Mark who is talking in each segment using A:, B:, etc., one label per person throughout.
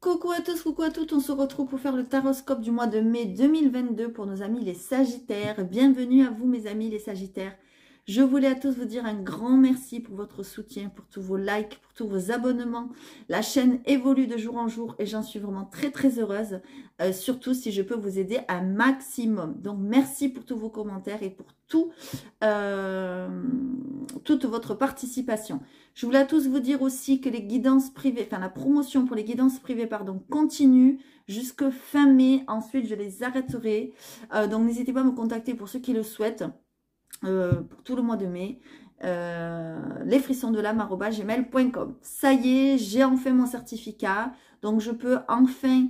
A: coucou à tous, coucou à toutes, on se retrouve pour faire le taroscope du mois de mai 2022 pour nos amis les Sagittaires. Bienvenue à vous mes amis les Sagittaires. Je voulais à tous vous dire un grand merci pour votre soutien, pour tous vos likes, pour tous vos abonnements. La chaîne évolue de jour en jour et j'en suis vraiment très très heureuse, surtout si je peux vous aider un maximum. Donc merci pour tous vos commentaires et pour toute votre participation. Je voulais à tous vous dire aussi que les guidances privées, enfin la promotion pour les guidances privées, pardon, continue jusque fin mai. Ensuite, je les arrêterai. Donc n'hésitez pas à me contacter pour ceux qui le souhaitent. Pour tout le mois de mai, lesfrissonsdelame@gmail.com. Ça y est, j'ai enfin mon certificat, donc je peux enfin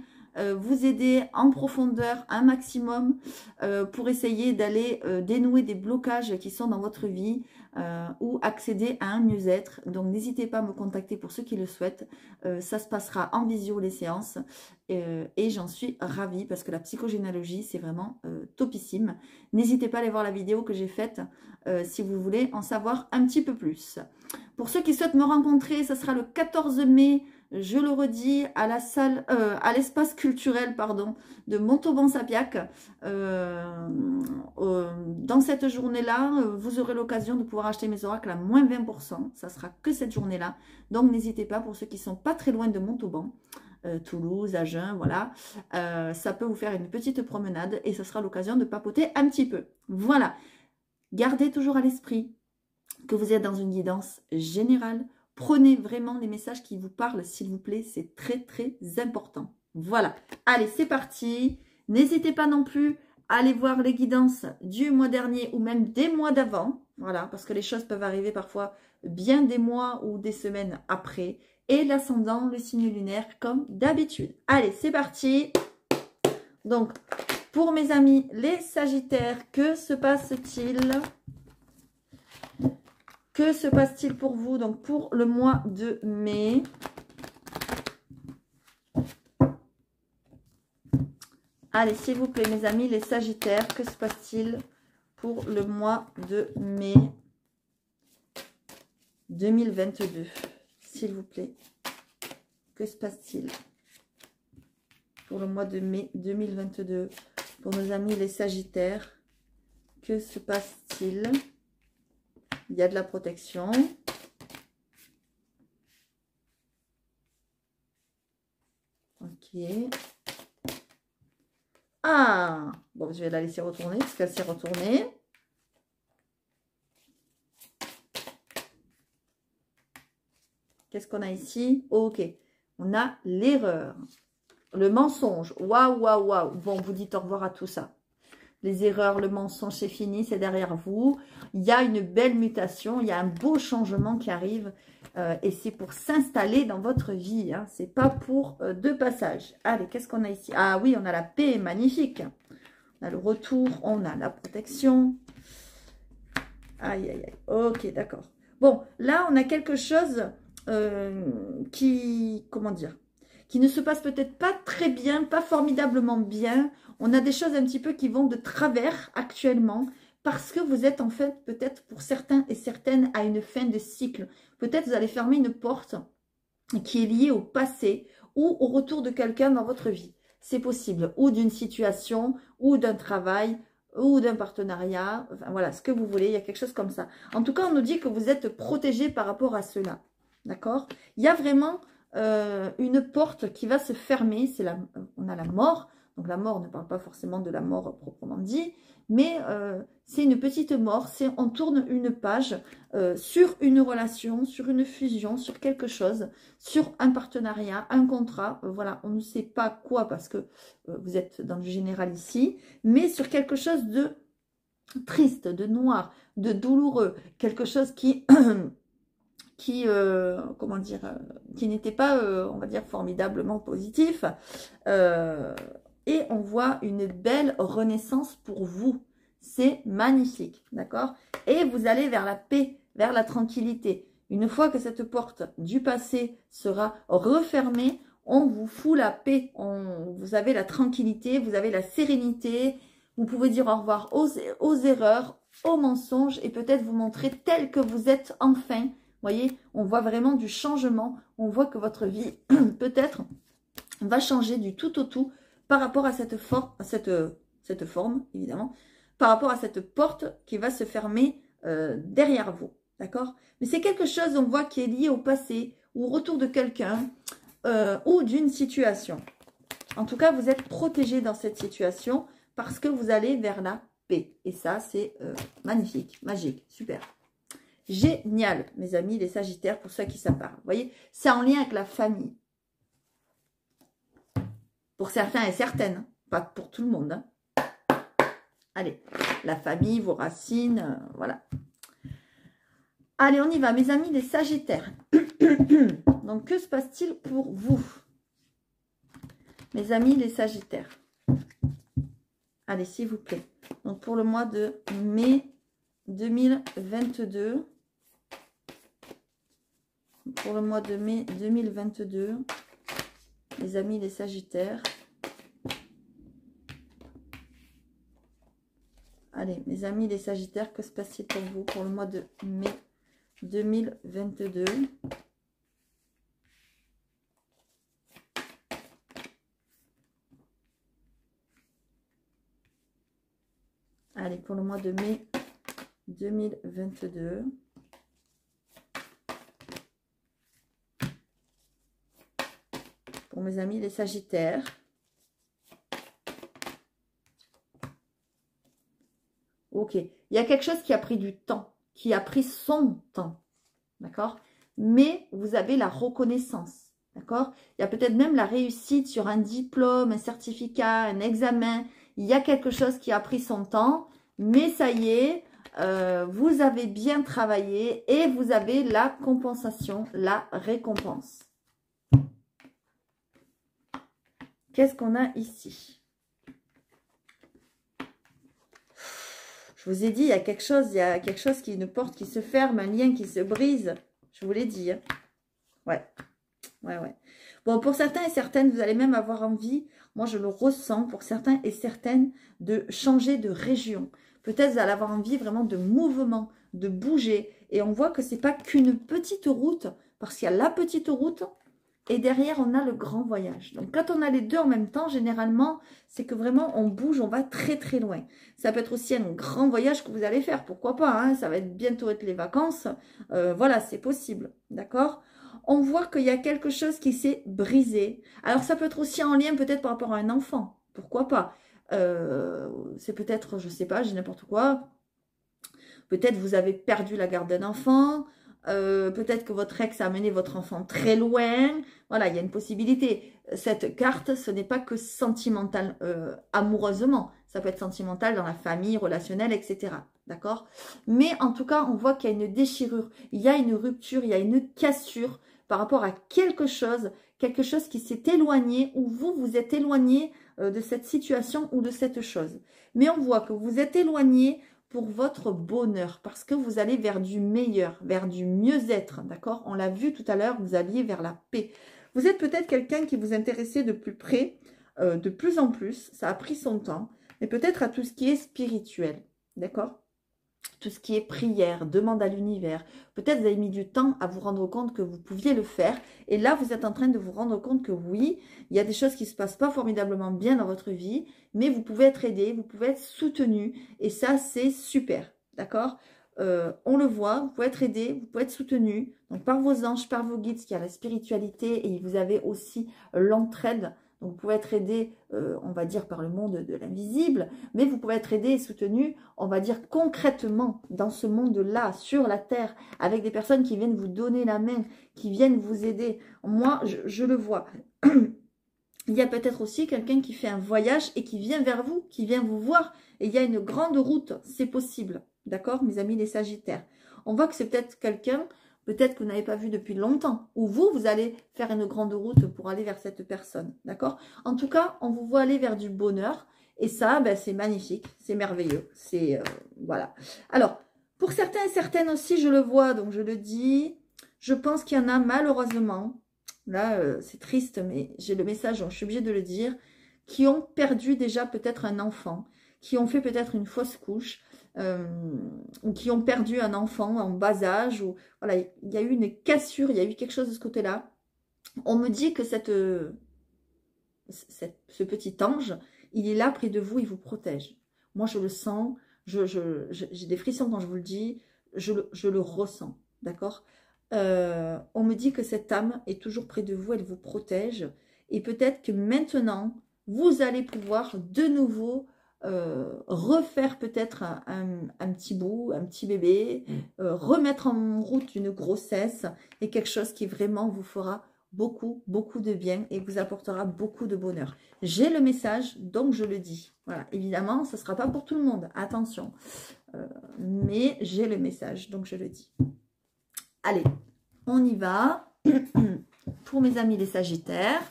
A: vous aider en profondeur un maximum pour essayer d'aller dénouer des blocages qui sont dans votre vie ou accéder à un mieux-être. Donc n'hésitez pas à me contacter pour ceux qui le souhaitent. Ça se passera en visio les séances et j'en suis ravie parce que la psychogénéalogie c'est vraiment topissime. N'hésitez pas à aller voir la vidéo que j'ai faite si vous voulez en savoir un petit peu plus. Pour ceux qui souhaitent me rencontrer, ça sera le 14 mai. Je le redis, à la salle, à l'espace culturel, pardon, de Montauban-Sapiac. Dans cette journée-là, vous aurez l'occasion de pouvoir acheter mes oracles à moins 20%. Ça sera que cette journée-là. Donc, n'hésitez pas, pour ceux qui ne sont pas très loin de Montauban, Toulouse, Agen, voilà. Ça peut vous faire une petite promenade et ce sera l'occasion de papoter un petit peu. Voilà. Gardez toujours à l'esprit que vous êtes dans une guidance générale. Prenez vraiment les messages qui vous parlent, s'il vous plaît. C'est très, très important. Voilà. Allez, c'est parti. N'hésitez pas non plus à aller voir les guidances du mois dernier ou même des mois d'avant. Voilà, parce que les choses peuvent arriver parfois bien des mois ou des semaines après. Et l'ascendant, le signe lunaire, comme d'habitude. Allez, c'est parti. Donc, pour mes amis les Sagittaires, que se passe-t-il ? Que se passe-t-il pour vous, donc pour le mois de mai? Allez, s'il vous plaît, mes amis, les Sagittaires, que se passe-t-il pour le mois de mai 2022? S'il vous plaît, que se passe-t-il pour le mois de mai 2022 pour nos amis les Sagittaires? Que se passe-t-il? Il y a de la protection. Ok. Ah! Bon, je vais la laisser retourner parce qu'elle s'est retournée. Qu'est-ce qu'on a ici? Ok. On a l'erreur. Le mensonge. Waouh, waouh, waouh. Bon, vous dites au revoir à tout ça. Les erreurs, le mensonge, c'est fini, c'est derrière vous. Il y a une belle mutation, il y a un beau changement qui arrive. Et c'est pour s'installer dans votre vie. Hein. C'est pas pour de passage. Allez, qu'est-ce qu'on a ici? Ah oui, on a la paix, magnifique. On a le retour, on a la protection. Aïe, aïe, aïe. Ok, d'accord. Bon, là, on a quelque chose comment dire, qui ne se passe peut-être pas très bien, pas formidablement bien. On a des choses un petit peu qui vont de travers actuellement parce que vous êtes en fait peut-être pour certains et certaines à une fin de cycle. Peut-être vous allez fermer une porte qui est liée au passé ou au retour de quelqu'un dans votre vie. C'est possible. Ou d'une situation, ou d'un travail, ou d'un partenariat. Enfin, voilà, ce que vous voulez. Il y a quelque chose comme ça. En tout cas, on nous dit que vous êtes protégé par rapport à cela. D'accord? Il y a vraiment une porte qui va se fermer. On a la mort. Donc la mort ne parle pas forcément de la mort proprement dit, mais c'est une petite mort. On tourne une page sur une relation, sur une fusion, sur quelque chose, sur un partenariat, un contrat. Voilà, on ne sait pas quoi parce que vous êtes dans le général ici, mais sur quelque chose de triste, de noir, de douloureux, quelque chose qui comment dire, qui n'était pas, on va dire, formidablement positif. Et on voit une belle renaissance pour vous. C'est magnifique, d'accord? Et vous allez vers la paix, vers la tranquillité. Une fois que cette porte du passé sera refermée, on vous fout la paix. Vous avez la tranquillité, vous avez la sérénité. Vous pouvez dire au revoir aux erreurs, aux mensonges et peut-être vous montrer tel que vous êtes enfin. Vous voyez, on voit vraiment du changement. On voit que votre vie peut-être va changer du tout au tout par rapport à cette forme, évidemment, par rapport à cette porte qui va se fermer derrière vous. D'accord? Mais c'est quelque chose, on voit, qui est lié au passé, ou au retour de quelqu'un, ou d'une situation. En tout cas, vous êtes protégé dans cette situation parce que vous allez vers la paix. Et ça, c'est magnifique, magique, super. Génial, mes amis, les Sagittaires, pour ceux qui ça parle. Vous voyez, c'est en lien avec la famille. Pour certains et certaines, pas pour tout le monde. Hein. Allez, la famille, vos racines, voilà. Allez, on y va, mes amis, les Sagittaires. Donc, que se passe-t-il pour vous? Mes amis, les Sagittaires. Allez, s'il vous plaît. Donc, pour le mois de mai 2022. Pour le mois de mai 2022. Les amis, les Sagittaires. Allez, mes amis, les Sagittaires, que se passe-t-il pour vous pour le mois de mai 2022? Allez, pour le mois de mai 2022. Pour mes amis, les Sagittaires. Ok, il y a quelque chose qui a pris du temps, qui a pris son temps, d'accord? Mais vous avez la reconnaissance, d'accord? Il y a peut-être même la réussite sur un diplôme, un certificat, un examen. Il y a quelque chose qui a pris son temps, mais ça y est, vous avez bien travaillé et vous avez la compensation, la récompense. Qu'est-ce qu'on a ici? Je vous ai dit, il y a quelque chose qui, une porte qui se ferme, un lien qui se brise. Je vous l'ai dit. Hein. Ouais. Bon, pour certains et certaines, vous allez même avoir envie, moi je le ressens, pour certains et certaines, de changer de région. Peut-être vous allez avoir envie vraiment de mouvement, de bouger. Et on voit que ce n'est pas qu'une petite route, parce qu'il y a la petite route, et derrière, on a le grand voyage. Donc, quand on a les deux en même temps, généralement, c'est que vraiment, on bouge, on va très, très loin. Ça peut être aussi un grand voyage que vous allez faire. Pourquoi pas, hein, ça va être bientôt être les vacances. Voilà, c'est possible. D'accord? On voit qu'il y a quelque chose qui s'est brisé. Alors, ça peut être aussi en lien peut-être par rapport à un enfant. Pourquoi pas? C'est peut-être, je sais pas, j'ai n'importe quoi. Peut-être vous avez perdu la garde d'un enfant. Peut-être que votre ex a amené votre enfant très loin. Voilà, il y a une possibilité. Cette carte, ce n'est pas que sentimental, amoureusement. Ça peut être sentimental dans la famille, relationnel, etc. D'accord? Mais en tout cas, on voit qu'il y a une déchirure. Il y a une rupture, il y a une cassure par rapport à quelque chose qui s'est éloigné ou vous, vous êtes éloigné de cette situation ou de cette chose. Mais on voit que vous êtes éloigné pour votre bonheur, parce que vous allez vers du meilleur, vers du mieux-être, d'accord? On l'a vu tout à l'heure, vous alliez vers la paix. Vous êtes peut-être quelqu'un qui vous intéressait de plus près, de plus en plus, ça a pris son temps, mais peut-être à tout ce qui est spirituel, d'accord? Tout ce qui est prière, demande à l'univers. Peut-être vous avez mis du temps à vous rendre compte que vous pouviez le faire. Et là, vous êtes en train de vous rendre compte que oui, il y a des choses qui ne se passent pas formidablement bien dans votre vie, mais vous pouvez être aidé, vous pouvez être soutenu. Et ça, c'est super. D'accord? On le voit, vous pouvez être aidé, vous pouvez être soutenu. Donc, par vos anges, par vos guides, qui a la spiritualité. Et vous avez aussi l'entraide. Donc, vous pouvez être aidé, on va dire, par le monde de l'invisible, mais vous pouvez être aidé et soutenu, on va dire, concrètement, dans ce monde-là, sur la Terre, avec des personnes qui viennent vous donner la main, qui viennent vous aider. Moi, je le vois. Il y a peut-être aussi quelqu'un qui fait un voyage et qui vient vers vous, qui vient vous voir. Et il y a une grande route, c'est possible. D'accord, mes amis les Sagittaires? On voit que c'est peut-être quelqu'un... Peut-être que vous n'avez pas vu depuis longtemps. Ou vous allez faire une grande route pour aller vers cette personne. D'accord? En tout cas, on vous voit aller vers du bonheur. Et ça, ben, c'est magnifique. C'est merveilleux. C'est voilà. Alors, pour certains et certaines aussi, je le vois. Donc, je le dis. Je pense qu'il y en a malheureusement. Là, c'est triste, mais j'ai le message, donc je suis obligée de le dire. Qui ont perdu déjà peut-être un enfant. Qui ont fait peut-être une fausse couche. Ou qui ont perdu un enfant en bas âge, ou voilà, il y a eu une cassure, il y a eu quelque chose de ce côté-là. On me dit que cette ce petit ange, il est là près de vous, il vous protège. Moi, je le sens, j'ai des frissons quand je vous le dis, je le ressens, d'accord? On me dit que cette âme est toujours près de vous, elle vous protège. Et peut-être que maintenant, vous allez pouvoir de nouveau refaire peut-être un petit bout, un petit bébé, remettre en route une grossesse et quelque chose qui vraiment vous fera beaucoup, beaucoup de bien et vous apportera beaucoup de bonheur. J'ai le message, donc je le dis. Voilà, évidemment, ce ne sera pas pour tout le monde, attention. Mais j'ai le message, donc je le dis. Allez, on y va. Pour mes amis les Sagittaires.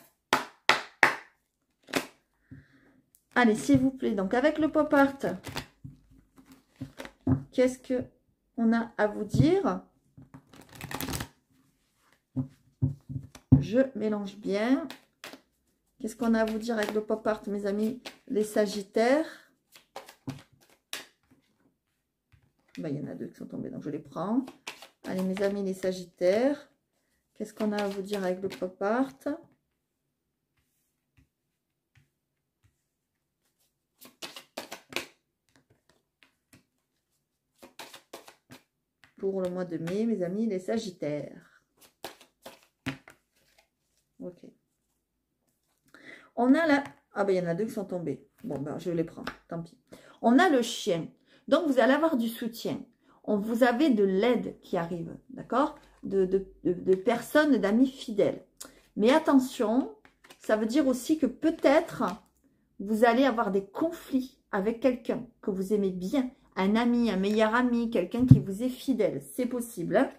A: Allez, s'il vous plaît. Donc, avec le pop art, qu'est-ce qu'on a à vous dire? Je mélange bien. Qu'est-ce qu'on a à vous dire avec le pop art, mes amis les Sagittaires? Ben, il y en a deux qui sont tombés, donc je les prends. Allez, mes amis les Sagittaires. Qu'est-ce qu'on a à vous dire avec le pop art? Pour le mois de mai, mes amis les Sagittaires. Ok. On a la... Ah ben, il y en a deux qui sont tombés. Bon, ben, je les prends, tant pis. On a le chien. Donc, vous allez avoir du soutien. Vous avez de l'aide qui arrive, d'accord? De personnes, d'amis fidèles. Mais attention, ça veut dire aussi que peut-être vous allez avoir des conflits avec quelqu'un que vous aimez bien. Un ami, un meilleur ami, quelqu'un qui vous est fidèle. C'est possible, hein?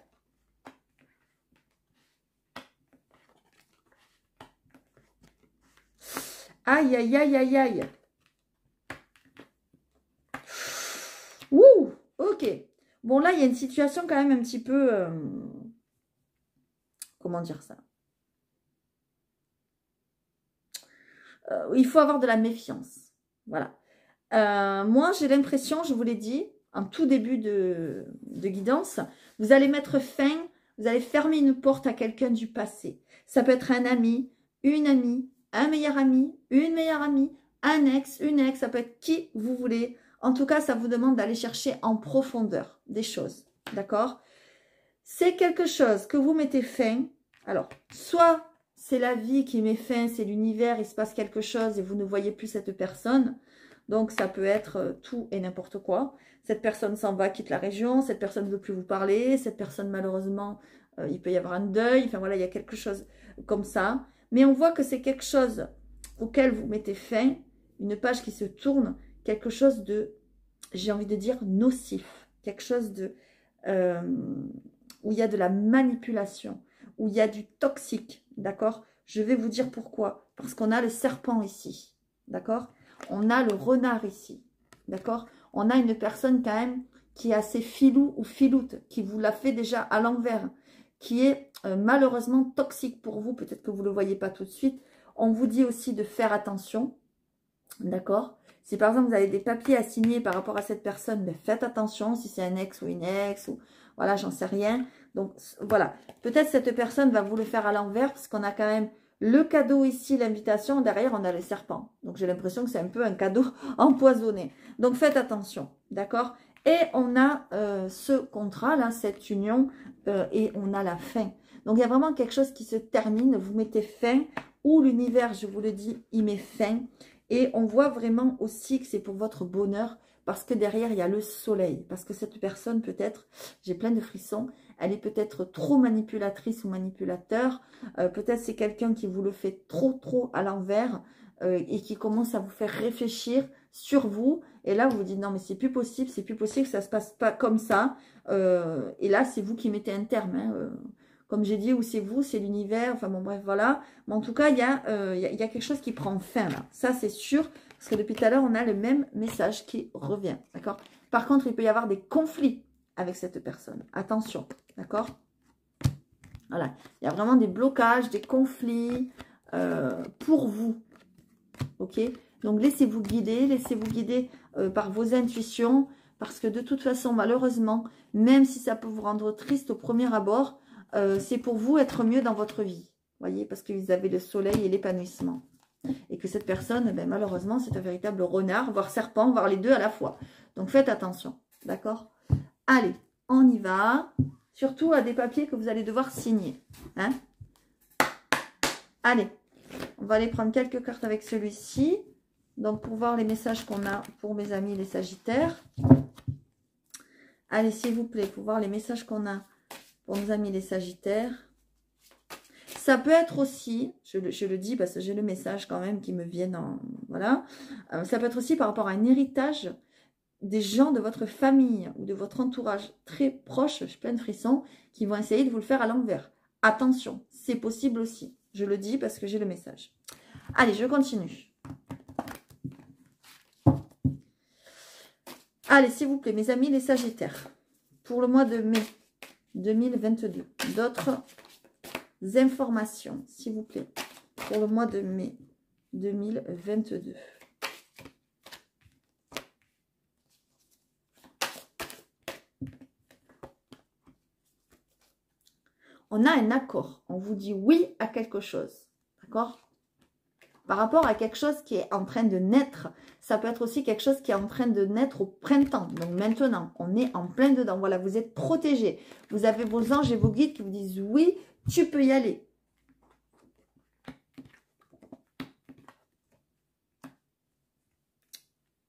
A: Aïe, aïe, aïe, aïe, aïe. Ouh, ok. Bon, là, il y a une situation quand même un petit peu... comment dire ça? Il faut avoir de la méfiance. Voilà. Moi, j'ai l'impression, je vous l'ai dit, en tout début de guidance, vous allez mettre fin, vous allez fermer une porte à quelqu'un du passé. Ça peut être un ami, une amie, un meilleur ami, une meilleure amie, un ex, une ex, ça peut être qui vous voulez. En tout cas, ça vous demande d'aller chercher en profondeur des choses, d'accord? C'est quelque chose que vous mettez fin. Alors, soit c'est la vie qui met fin, c'est l'univers, il se passe quelque chose et vous ne voyez plus cette personne. Donc, ça peut être tout et n'importe quoi. Cette personne s'en va, quitte la région, cette personne ne veut plus vous parler, cette personne, malheureusement, il peut y avoir un deuil. Enfin, voilà, il y a quelque chose comme ça. Mais on voit que c'est quelque chose auquel vous mettez fin, une page qui se tourne, quelque chose de, j'ai envie de dire, nocif. Quelque chose de... où il y a de la manipulation, où il y a du toxique, d'accord? Je vais vous dire pourquoi. Parce qu'on a le serpent ici, d'accord? On a le renard ici, d'accord? On a une personne quand même qui est assez filou ou filoute, qui vous l'a fait déjà à l'envers, qui est malheureusement toxique pour vous. Peut-être que vous ne le voyez pas tout de suite. On vous dit aussi de faire attention, d'accord? Si par exemple vous avez des papiers à signer par rapport à cette personne, ben faites attention si c'est un ex ou une ex, ou voilà, j'en sais rien. Donc voilà, peut-être cette personne va vous le faire à l'envers, parce qu'on a quand même le cadeau ici, l'invitation, derrière on a le serpent. Donc j'ai l'impression que c'est un peu un cadeau empoisonné. Donc faites attention, d'accord? Et on a ce contrat là, cette union, et on a la fin. Donc il y a vraiment quelque chose qui se termine, vous mettez fin, ou l'univers, je vous le dis, il met fin. Et on voit vraiment aussi que c'est pour votre bonheur, parce que derrière, il y a le soleil. Parce que cette personne, peut-être, j'ai plein de frissons, elle est peut-être trop manipulatrice ou manipulateur. Peut-être c'est quelqu'un qui vous le fait trop à l'envers et qui commence à vous faire réfléchir sur vous. Et là, vous vous dites, non, mais c'est plus possible que ça se passe pas comme ça. Et là, c'est vous qui mettez un terme, hein, comme j'ai dit, ou c'est vous, c'est l'univers, enfin bon bref, voilà. Mais en tout cas, il y a quelque chose qui prend fin là. Ça, c'est sûr, parce que depuis tout à l'heure, on a le même message qui revient, d'accord? Par contre, il peut y avoir des conflits avec cette personne. Attention, d'accord? Voilà, il y a vraiment des blocages, des conflits pour vous, ok? Donc, laissez-vous guider par vos intuitions, parce que de toute façon, malheureusement, même si ça peut vous rendre triste au premier abord, c'est pour vous être mieux dans votre vie. Voyez, parce que vous avez le soleil et l'épanouissement. Et que cette personne, ben, malheureusement, c'est un véritable renard, voire serpent, voire les deux à la fois. Donc faites attention, d'accord? Allez, on y va. Surtout à des papiers que vous allez devoir signer. Hein? Allez, on va aller prendre quelques cartes avec celui-ci. Donc, pour voir les messages qu'on a pour mes amis les Sagittaires. Allez, s'il vous plaît, pour voir les messages qu'on a pour nos amis les Sagittaires. Ça peut être aussi, je le dis parce que j'ai le message quand même qui me viennent en... Voilà. Ça peut être aussi par rapport à un héritage des gens de votre famille ou de votre entourage très proche, je suis plein de frissons, qui vont essayer de vous le faire à l'envers. Attention, c'est possible aussi. Je le dis parce que j'ai le message. Allez, je continue. Allez, s'il vous plaît, mes amis les Sagittaires, pour le mois de mai 2022, d'autres informations, s'il vous plaît, pour le mois de mai 2022. On a un accord, on vous dit oui à quelque chose, d'accord? Par rapport à quelque chose qui est en train de naître, ça peut être aussi quelque chose qui est en train de naître au printemps. Donc maintenant, on est en plein dedans. Voilà, vous êtes protégés. Vous avez vos anges et vos guides qui vous disent oui, tu peux y aller.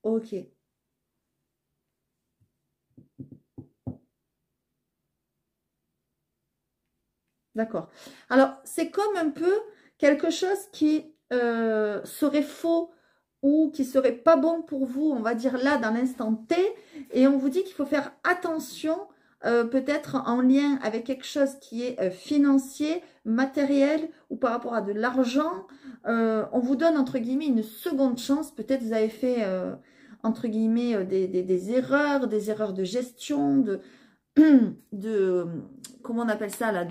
A: Ok. D'accord. Alors, c'est comme un peu quelque chose qui serait faux ou qui serait pas bon pour vous, on va dire là, dans l'instant T. Et on vous dit qu'il faut faire attention, peut-être en lien avec quelque chose qui est financier, matériel ou par rapport à de l'argent. On vous donne, entre guillemets, une seconde chance. Peut-être vous avez fait, entre guillemets, des erreurs de gestion, comment on appelle ça là,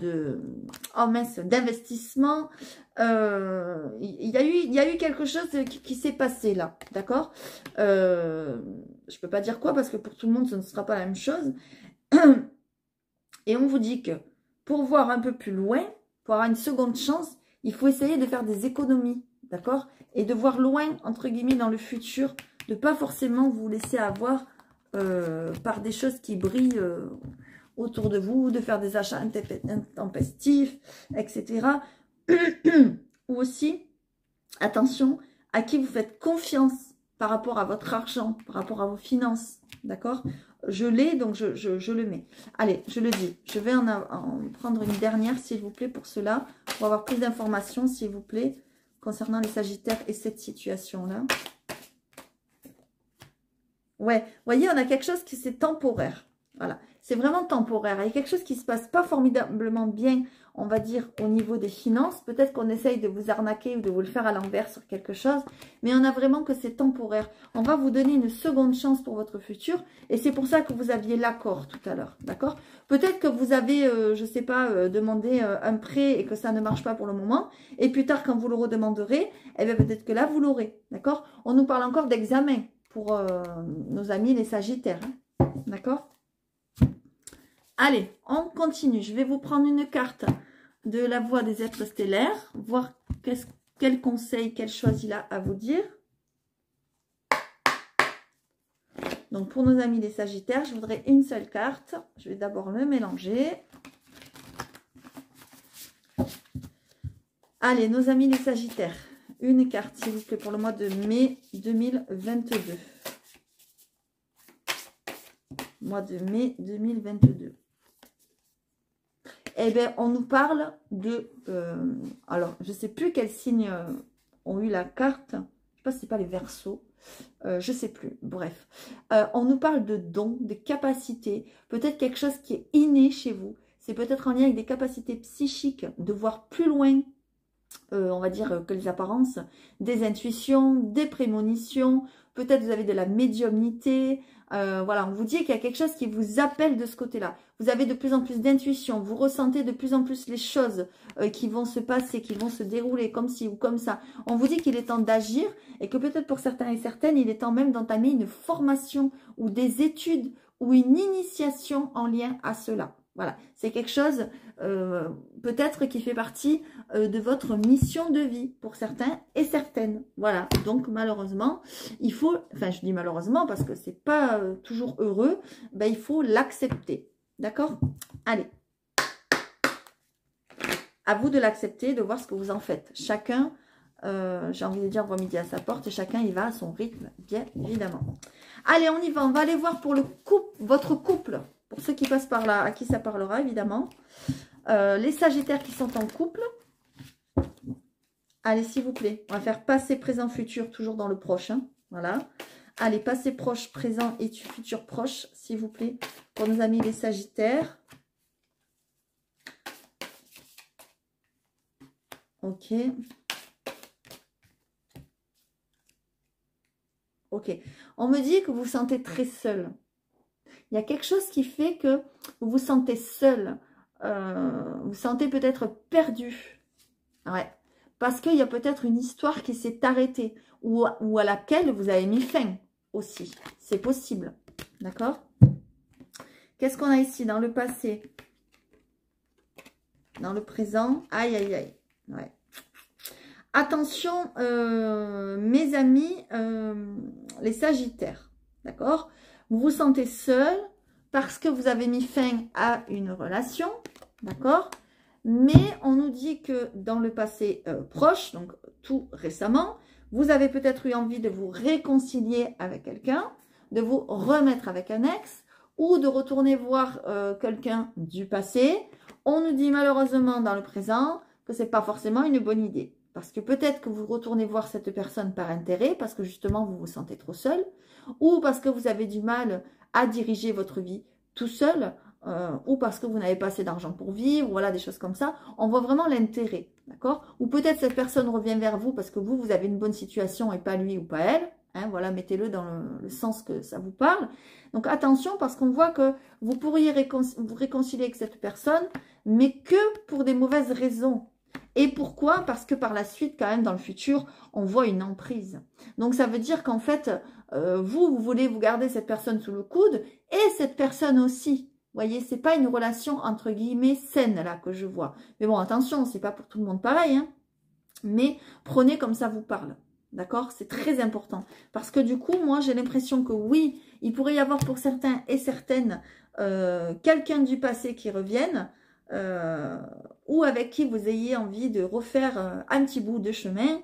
A: oh mince, d'investissement. Il y a eu quelque chose qui s'est passé là, d'accord? Je peux pas dire quoi parce que pour tout le monde ce ne sera pas la même chose. Et on vous dit que pour voir un peu plus loin, pour avoir une seconde chance, il faut essayer de faire des économies, d'accord? Et de voir loin, entre guillemets, dans le futur, de pas forcément vous laisser avoir par des choses qui brillent autour de vous, de faire des achats intempestifs, etc. Ou aussi, attention, à qui vous faites confiance par rapport à votre argent, par rapport à vos finances, d'accord? Je l'ai, donc je le mets. Allez, je le dis, je vais en prendre une dernière, s'il vous plaît, pour cela, pour avoir plus d'informations, s'il vous plaît, concernant les Sagittaires et cette situation-là. Ouais, vous voyez, on a quelque chose qui c'est temporaire. Voilà, c'est vraiment temporaire. Il y a quelque chose qui ne se passe pas formidablement bien, on va dire, au niveau des finances. Peut-être qu'on essaye de vous arnaquer ou de vous le faire à l'envers sur quelque chose. Mais on a vraiment que c'est temporaire. On va vous donner une seconde chance pour votre futur. Et c'est pour ça que vous aviez l'accord tout à l'heure. D'accord? Peut-être que vous avez, je ne sais pas, demandé un prêt et que ça ne marche pas pour le moment. Et plus tard, quand vous le redemanderez, eh bien peut-être que là, vous l'aurez. D'accord? On nous parle encore d'examen pour nos amis les Sagittaires. Hein, d'accord? Allez, on continue. Je vais vous prendre une carte de la voix des êtres stellaires, voir quel conseil, quelle chose il a à vous dire. Donc, pour nos amis les Sagittaires, je voudrais une seule carte. Je vais d'abord le mélanger. Allez, nos amis les Sagittaires, une carte, s'il vous plaît, pour le mois de mai 2022. Mois de mai 2022. Eh bien, on nous parle de... alors, je ne sais plus quels signes ont eu la carte. Je ne sais pas si ce n'est pas les Verseaux. Je ne sais plus. Bref. On nous parle de dons, de capacités. Peut-être quelque chose qui est inné chez vous. C'est peut-être en lien avec des capacités psychiques, de voir plus loin, on va dire, que les apparences. Des intuitions, des prémonitions. Peut-être vous avez de la médiumnité. Voilà, on vous dit qu'il y a quelque chose qui vous appelle de ce côté-là. Vous avez de plus en plus d'intuition, vous ressentez de plus en plus les choses qui vont se passer, qui vont se dérouler comme ci ou comme ça. On vous dit qu'il est temps d'agir et que peut-être pour certains et certaines, il est temps même d'entamer une formation ou des études ou une initiation en lien à cela. Voilà, c'est quelque chose peut-être qui fait partie de votre mission de vie pour certains et certaines. Voilà, donc malheureusement, il faut, enfin je dis malheureusement parce que c'est pas toujours heureux, ben, il faut l'accepter. D'accord? Allez. À vous de l'accepter, de voir ce que vous en faites. Chacun, j'ai envie de dire, voit midi à sa porte et chacun y va à son rythme, bien évidemment. Allez, on y va. On va aller voir pour le couple, votre couple. Pour ceux qui passent par là, à qui ça parlera, évidemment. Les Sagittaires qui sont en couple. Allez, s'il vous plaît. On va faire passé, présent, futur, toujours dans le proche. Hein. Voilà. Allez, passé, proche, présent et futur proche, s'il vous plaît. Pour nos amis les Sagittaires. Ok. Ok. On me dit que vous vous sentez très seul. Il y a quelque chose qui fait que vous vous sentez seul. Vous vous sentez peut-être perdu. Ouais. Parce qu'il y a peut-être une histoire qui s'est arrêtée. Ou à laquelle vous avez mis fin aussi. C'est possible. D'accord? Qu'est-ce qu'on a ici dans le passé? Dans le présent? Aïe, aïe, aïe. Ouais. Attention, mes amis, les Sagittaires. D'accord? Vous vous sentez seul parce que vous avez mis fin à une relation, d'accord? Mais on nous dit que dans le passé proche, donc tout récemment, vous avez peut-être eu envie de vous réconcilier avec quelqu'un, de vous remettre avec un ex, ou de retourner voir quelqu'un du passé. On nous dit malheureusement dans le présent que ce n'est pas forcément une bonne idée. Parce que peut-être que vous retournez voir cette personne par intérêt, parce que justement vous vous sentez trop seul, ou parce que vous avez du mal à diriger votre vie tout seul, ou parce que vous n'avez pas assez d'argent pour vivre, voilà, des choses comme ça. On voit vraiment l'intérêt, d'accord? Ou peut-être cette personne revient vers vous parce que vous avez une bonne situation et pas lui ou pas elle. Hein, voilà, mettez-le dans le sens que ça vous parle. Donc attention, parce qu'on voit que vous pourriez vous réconcilier avec cette personne, mais que pour des mauvaises raisons. Et pourquoi? Parce que par la suite, quand même, dans le futur, on voit une emprise. Donc, ça veut dire qu'en fait, vous voulez vous garder cette personne sous le coude et cette personne aussi. Vous voyez, c'est pas une relation, entre guillemets, saine, là, que je vois. Mais bon, attention, c'est pas pour tout le monde pareil, hein. Mais prenez comme ça vous parle. D'accord? C'est très important. Parce que du coup, moi, j'ai l'impression que oui, il pourrait y avoir pour certains et certaines quelqu'un du passé qui revienne, ou avec qui vous ayez envie de refaire un petit bout de chemin,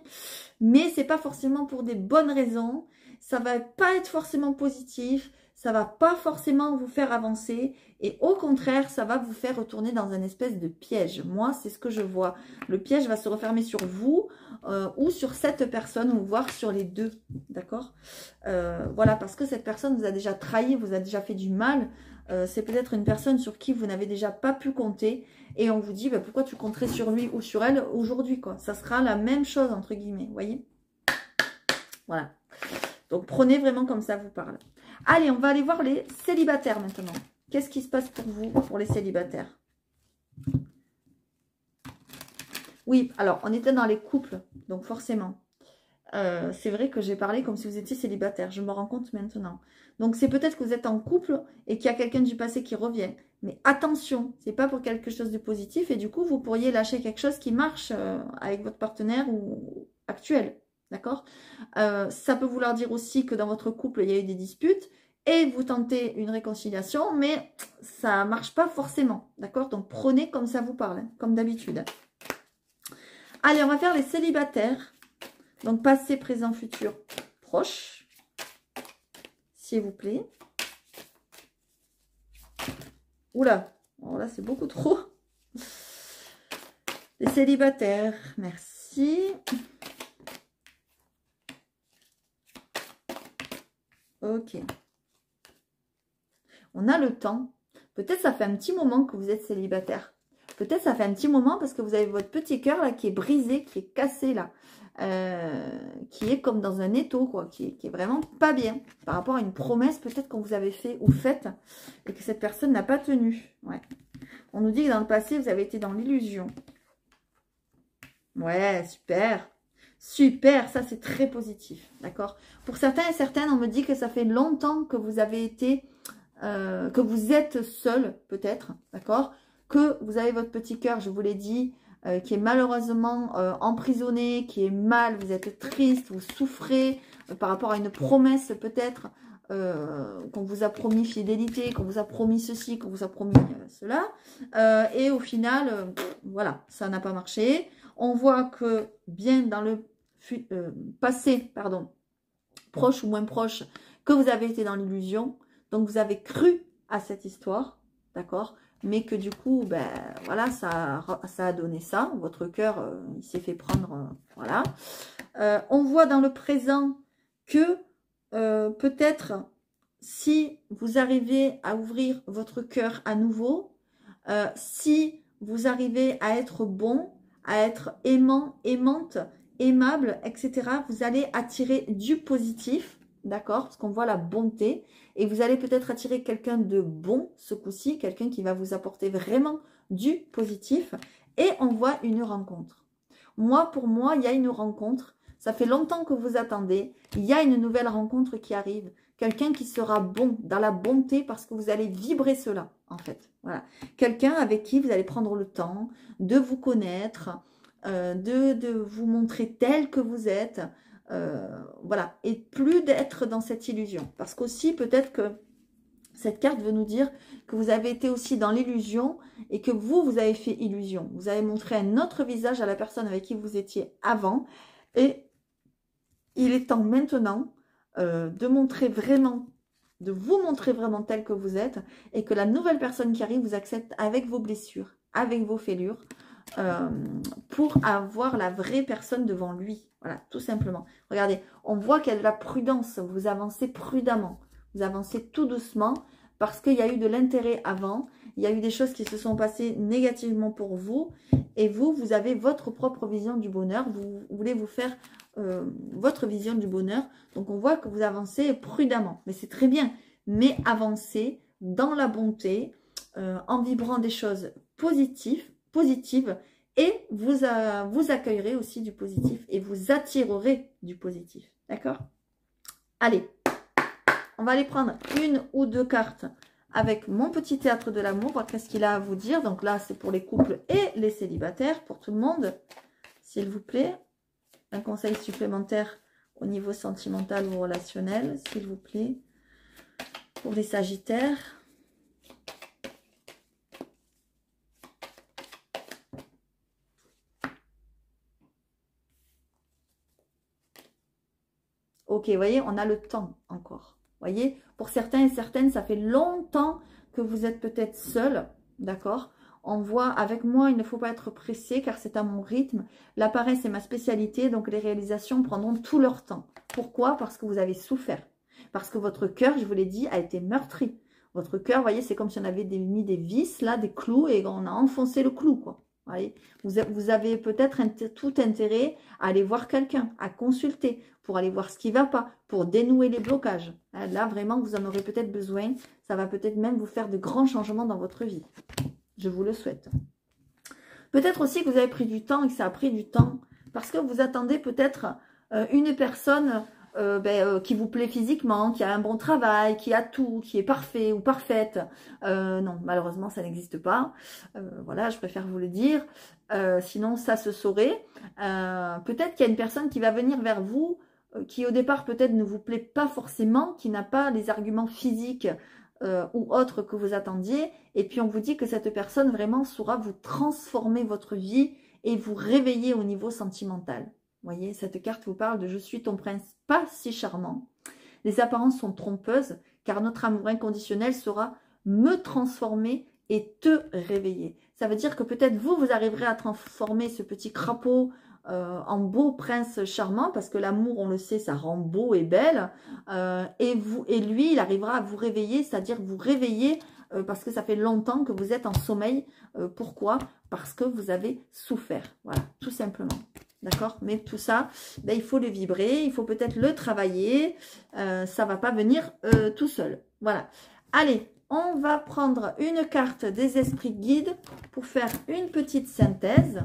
A: mais c'est pas forcément pour des bonnes raisons, ça va pas être forcément positif, ça va pas forcément vous faire avancer, et au contraire, ça va vous faire retourner dans un espèce de piège. Moi, c'est ce que je vois. Le piège va se refermer sur vous, ou sur cette personne, ou voire sur les deux, d'accord? Voilà, parce que cette personne vous a déjà trahi, vous a déjà fait du mal. C'est peut-être une personne sur qui vous n'avez déjà pas pu compter et on vous dit bah, pourquoi tu compterais sur lui ou sur elle aujourd'hui, quoi. Ça sera la même chose entre guillemets, vous voyez. Voilà. Donc prenez vraiment comme ça vous parle. Allez, on va aller voir les célibataires maintenant. Qu'est-ce qui se passe pour vous, pour les célibataires? Oui, alors on était dans les couples, donc forcément. C'est vrai que j'ai parlé comme si vous étiez célibataire. Je me rends compte maintenant. Donc, c'est peut-être que vous êtes en couple et qu'il y a quelqu'un du passé qui revient. Mais attention, c'est pas pour quelque chose de positif. Et du coup, vous pourriez lâcher quelque chose qui marche avec votre partenaire ou actuel. D'accord? Ça peut vouloir dire aussi que dans votre couple, il y a eu des disputes et vous tentez une réconciliation, mais ça marche pas forcément. D'accord? Donc, prenez comme ça vous parle, hein, comme d'habitude. Allez, on va faire les célibataires. Donc, passé, présent, futur, proche. S'il vous plaît. Oula, alors là, c'est beaucoup trop. Les célibataires, merci. Ok. On a le temps. Peut-être ça fait un petit moment que vous êtes célibataire. Peut-être ça fait un petit moment parce que vous avez votre petit cœur là qui est brisé, qui est cassé là. Qui est comme dans un étau, quoi, qui est vraiment pas bien par rapport à une promesse peut-être qu'on vous avait fait ou faite et que cette personne n'a pas tenu. Ouais. On nous dit que dans le passé, vous avez été dans l'illusion. Ouais, super. Super, ça c'est très positif, d'accord? Pour certains et certaines, on me dit que ça fait longtemps que vous avez été que vous êtes seul peut-être, d'accord? Que vous avez votre petit cœur, je vous l'ai dit, qui est malheureusement emprisonné, qui est mal, vous êtes triste, vous souffrez par rapport à une promesse peut-être, qu'on vous a promis fidélité, qu'on vous a promis ceci, qu'on vous a promis cela, et au final, voilà, ça n'a pas marché. On voit que bien dans le passé, pardon, proche ou moins proche, que vous avez été dans l'illusion, donc vous avez cru à cette histoire, d'accord, mais que du coup, ben voilà, ça a donné ça, votre cœur, il s'est fait prendre, voilà. On voit dans le présent que peut-être si vous arrivez à ouvrir votre cœur à nouveau, si vous arrivez à être bon, à être aimant, aimante, aimable, etc., vous allez attirer du positif, d'accord? Parce qu'on voit la bonté. Et vous allez peut-être attirer quelqu'un de bon ce coup-ci, quelqu'un qui va vous apporter vraiment du positif. Et on voit une rencontre. Moi, pour moi, il y a une rencontre. Ça fait longtemps que vous attendez. Il y a une nouvelle rencontre qui arrive. Quelqu'un qui sera bon, dans la bonté, parce que vous allez vibrer cela, en fait. Voilà. Quelqu'un avec qui vous allez prendre le temps de vous connaître, de vous montrer tel que vous êtes. Voilà. Et plus d'être dans cette illusion. Parce qu'aussi, peut-être que cette carte veut nous dire que vous avez été aussi dans l'illusion et que vous avez fait illusion. Vous avez montré un autre visage à la personne avec qui vous étiez avant. Et il est temps maintenant de montrer vraiment, de vous montrer vraiment tel que vous êtes et que la nouvelle personne qui arrive vous accepte avec vos blessures, avec vos fêlures, pour avoir la vraie personne devant lui. Voilà, tout simplement. Regardez, on voit qu'il y a de la prudence, vous avancez prudemment, vous avancez tout doucement parce qu'il y a eu de l'intérêt avant, il y a eu des choses qui se sont passées négativement pour vous et vous avez votre propre vision du bonheur, vous voulez vous faire votre vision du bonheur, donc on voit que vous avancez prudemment, mais c'est très bien, mais avancez dans la bonté, en vibrant des choses positives, et vous accueillerez aussi du positif et vous attirerez du positif. D'accord? Allez, on va aller prendre une ou deux cartes avec mon petit théâtre de l'amour, voir qu'est-ce qu'il a à vous dire. Donc là, c'est pour les couples et les célibataires, pour tout le monde, s'il vous plaît. Un conseil supplémentaire au niveau sentimental ou relationnel, s'il vous plaît. Pour les sagittaires. Ok, vous voyez, on a le temps encore. Vous voyez, pour certains et certaines, ça fait longtemps que vous êtes peut-être seul, d'accord? On voit, avec moi, il ne faut pas être pressé car c'est à mon rythme. La paresse est ma spécialité, donc les réalisations prendront tout leur temps. Pourquoi? Parce que vous avez souffert. Parce que votre cœur, je vous l'ai dit, a été meurtri. Votre cœur, vous voyez, c'est comme si on avait mis des vis, là, des clous, et on a enfoncé le clou, quoi. Voyez, vous avez peut-être tout intérêt à aller voir quelqu'un, à consulter, pour aller voir ce qui ne va pas, pour dénouer les blocages. Là, vraiment, vous en aurez peut-être besoin. Ça va peut-être même vous faire de grands changements dans votre vie. Je vous le souhaite. Peut-être aussi que vous avez pris du temps et que ça a pris du temps, parce que vous attendez peut-être une personne qui vous plaît physiquement, qui a un bon travail, qui a tout, qui est parfait ou parfaite. Non, malheureusement, ça n'existe pas. Voilà, je préfère vous le dire. Sinon, ça se saurait. Peut-être qu'il y a une personne qui va venir vers vous, qui au départ peut-être ne vous plaît pas forcément, qui n'a pas les arguments physiques ou autres que vous attendiez. Et puis, on vous dit que cette personne vraiment saura vous transformer votre vie et vous réveiller au niveau sentimental. Vous voyez, cette carte vous parle de « Je suis ton prince pas si charmant ». Les apparences sont trompeuses car notre amour inconditionnel sera me transformer et te réveiller. Ça veut dire que peut-être vous arriverez à transformer ce petit crapaud en beau prince charmant parce que l'amour, on le sait, ça rend beau et belle. Et lui, il arrivera à vous réveiller, c'est-à-dire vous réveiller parce que ça fait longtemps que vous êtes en sommeil. Pourquoi? Parce que vous avez souffert. Voilà, tout simplement. D'accord? Mais tout ça, ben, il faut le vibrer, il faut peut-être le travailler. Ça ne va pas venir tout seul. Voilà. Allez, on va prendre une carte des esprits guides pour faire une petite synthèse.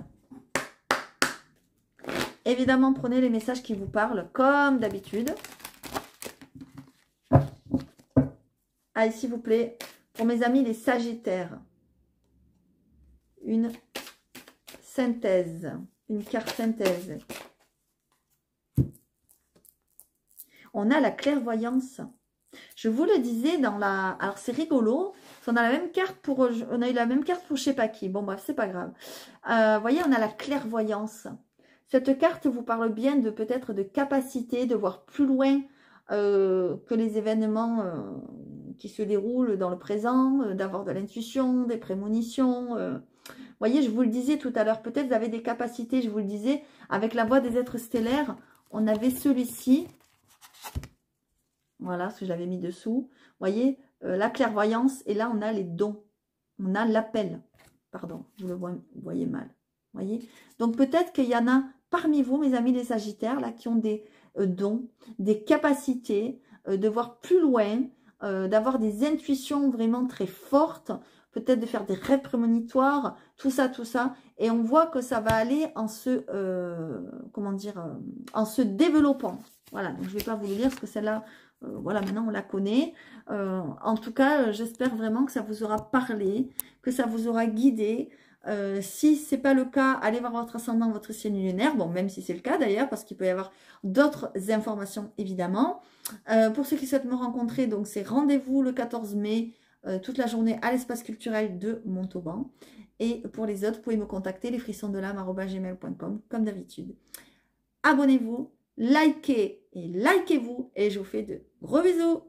A: Évidemment, prenez les messages qui vous parlent comme d'habitude. Allez, s'il vous plaît, pour mes amis les Sagittaires, une synthèse, une carte synthèse. On a la clairvoyance. Je vous le disais dans la... Alors, c'est rigolo. On a la même carte pour... On a eu la même carte pour je sais pas qui. Bon, bref, c'est pas grave. Vous voyez, on a la clairvoyance. Cette carte vous parle bien de peut-être de capacité de voir plus loin que les événements qui se déroulent dans le présent, d'avoir de l'intuition, des prémonitions. Vous voyez, je vous le disais tout à l'heure, peut-être vous avez des capacités, je vous le disais, avec la voix des êtres stellaires, on avait celui-ci. Voilà, ce que j'avais mis dessous. Vous voyez, la clairvoyance. Et là, on a les dons. On a l'appel. Pardon, vous voyez mal. Vous voyez. Donc, peut-être qu'il y en a parmi vous, mes amis les Sagittaires, là, qui ont des dons, des capacités de voir plus loin, d'avoir des intuitions vraiment très fortes, peut-être de faire des rêves prémonitoires, tout ça, tout ça. Et on voit que ça va aller en se, comment dire, en se développant. Voilà, donc je ne vais pas vous le lire parce que celle-là, voilà, maintenant on la connaît. En tout cas, j'espère vraiment que ça vous aura parlé, que ça vous aura guidé. Si ce n'est pas le cas, allez voir votre ascendant, votre signe lunaire. Bon, même si c'est le cas d'ailleurs, parce qu'il peut y avoir d'autres informations évidemment. Pour ceux qui souhaitent me rencontrer, donc c'est rendez-vous le 14 mai, toute la journée à l'espace culturel de Montauban. Et pour les autres, vous pouvez me contacter, lesfrissonsdelame@gmail.com, comme d'habitude. Abonnez-vous, likez et likez-vous. Et je vous fais de gros bisous.